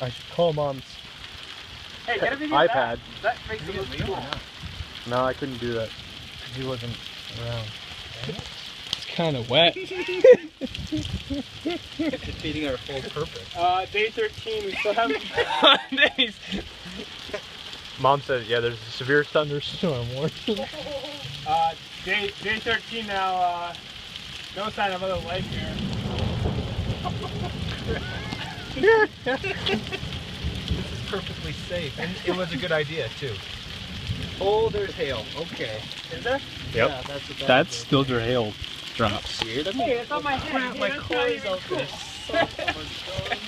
I should call Mom's Hey, get him iPad. That makes it look cool. No, I couldn't do that. He wasn't around. It's kind of wet. Defeating our full purpose. Day 13, we still have Days. Mom said, yeah, there's a severe thunderstorm warning. day 13 now, no sign of other life here. This is perfectly safe, and it was a good idea too. Oh, there's hail. Okay. Is there? Yep. Yeah, that's what That's those are hail drops. weird. Hey, it's on my head. My That's car not is even out cool. there.